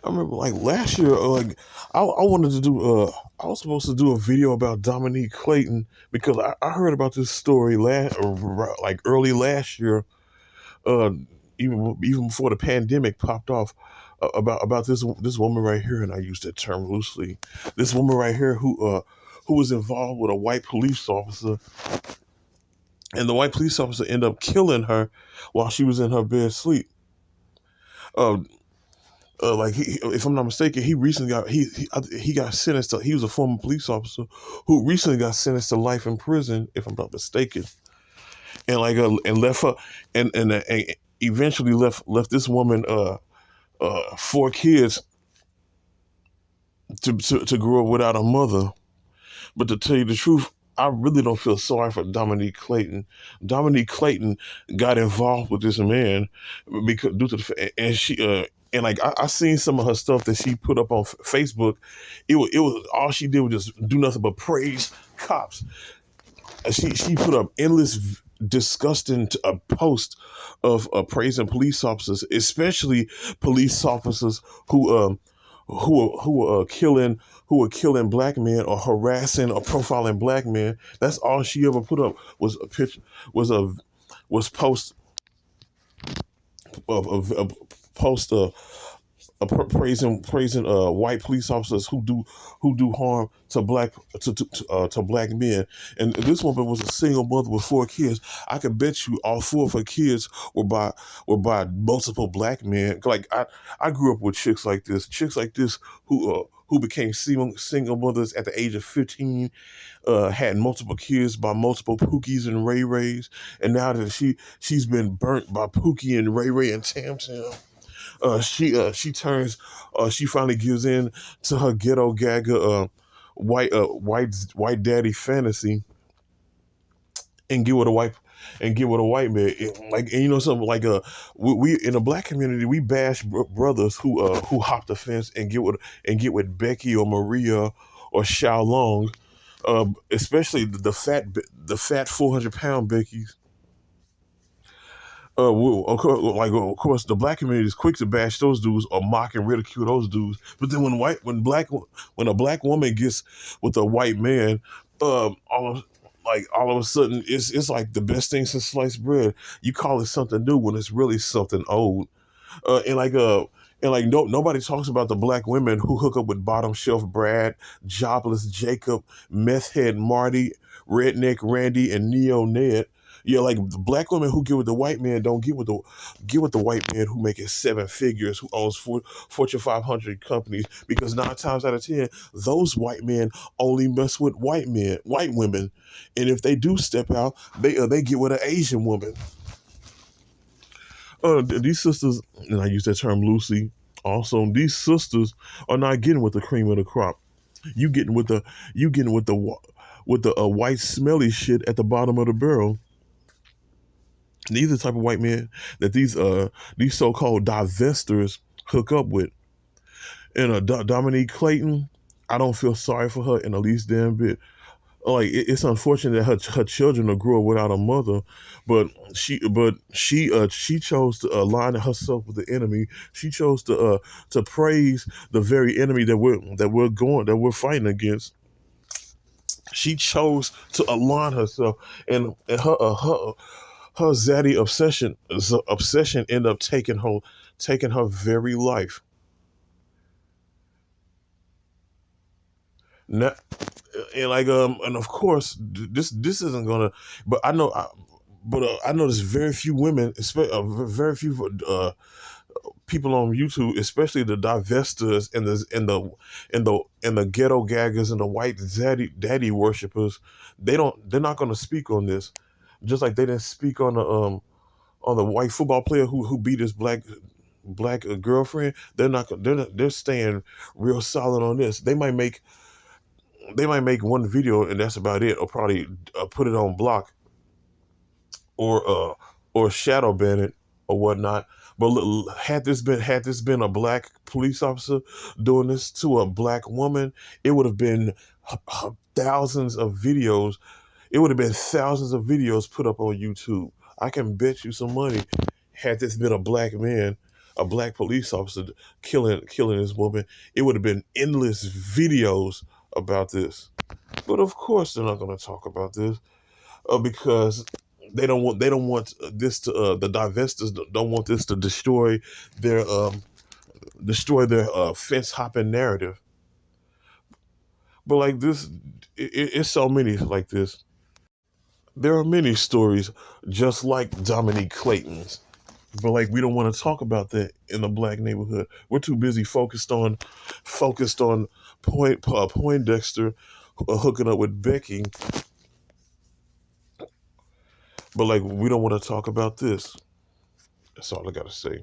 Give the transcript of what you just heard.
I remember like last year, I wanted to do I was supposed to do a video about Dominique Clayton because I heard about this story like early last year, uh, even before the pandemic popped off, about this woman right here, and I use that term loosely. This woman right here who was involved with a white police officer, and the white police officer ended up killing her while she was in her bed sleep. Uh, like if I'm not mistaken, he recently got he got sentenced to. He was a former police officer who recently got sentenced to life in prison, if I'm not mistaken, and and left her and eventually left this woman four kids to grow up without a mother. But to tell you the truth, I really don't feel sorry for Dominique Clayton. Dominique Clayton got involved with this man because due to and she and like I seen some of her stuff that she put up on Facebook. It was all she did was just do nothing but praise cops. She put up endless disgusting posts of praising police officers, especially police officers who who are killing black men or harassing or profiling black men. That's all she ever put up was a picture was a was post of post praising white police officers who do harm to to black men. And this woman was a single mother with four kids. I could bet you all four of her kids were by multiple black men. Like I grew up with chicks like this who became single mothers at the age of 15, had multiple kids by multiple Pookies and Ray Rays, and now that she's been burnt by Pookie and Ray Ray and Tam Tam, she turns she finally gives in to her ghetto gagger white daddy fantasy and get with a white man. Like, and you know something, like we in the black community we bash brothers who hop the fence and get with Becky or Maria or Xiao Long, especially the fat 400-pound Beckies. Of course, the black community is quick to bash those dudes or mock and ridicule those dudes. But then when a black woman gets with a white man, all of a sudden it's like the best thing since sliced bread. You call it something new when it's really something old. Uh, and like uh no, nobody talks about the black women who hook up with bottom shelf Brad, jobless Jacob, meth head Marty, redneck Randy, and neo Ned. Yeah, like the black women who get with the white man don't get with the white man who making seven figures, who owns Fortune 500 companies. Because 9 times out of 10, those white men only mess with white women, and if they do step out, they get with an Asian woman. These sisters, and I use that term loosely. Also, these sisters are not getting with the cream of the crop. You getting with the you getting with the white smelly shit at the bottom of the barrel. These are the type of white men that these so-called divestors hook up with. And Dominique Clayton, I don't feel sorry for her in the least damn bit. Like it's unfortunate that her children will grow up without a mother, but she chose to align herself with the enemy. She chose to praise the very enemy that we're fighting against. She chose to align herself, and her zaddy obsession ended up taking her very life. Now, and of course this isn't gonna, but I know there's very few women, very few people on YouTube, especially the divestors and the ghetto gaggers and the white daddy worshippers. They're not gonna speak on this, just like they didn't speak on the white football player who beat his black girlfriend. They're staying real solid on this. They might make one video and that's about it, or probably put it on block or shadow ban it or whatnot. But had this been a black police officer doing this to a black woman, it would have been thousands of videos. It would have been thousands of videos put up on YouTube. I can bet you some money. Had this been a black man, a black police officer killing this woman, it would have been endless videos about this. But of course, they're not going to talk about this because they don't want this to the divestors don't want this to their fence hopping narrative. But like this, it's so many like this. There are many stories just like Dominique Clayton's. But like we don't want to talk about that in the black neighborhood. We're too busy focused on Poindexter hooking up with Becky. But like we don't want to talk about this. That's all I gotta say.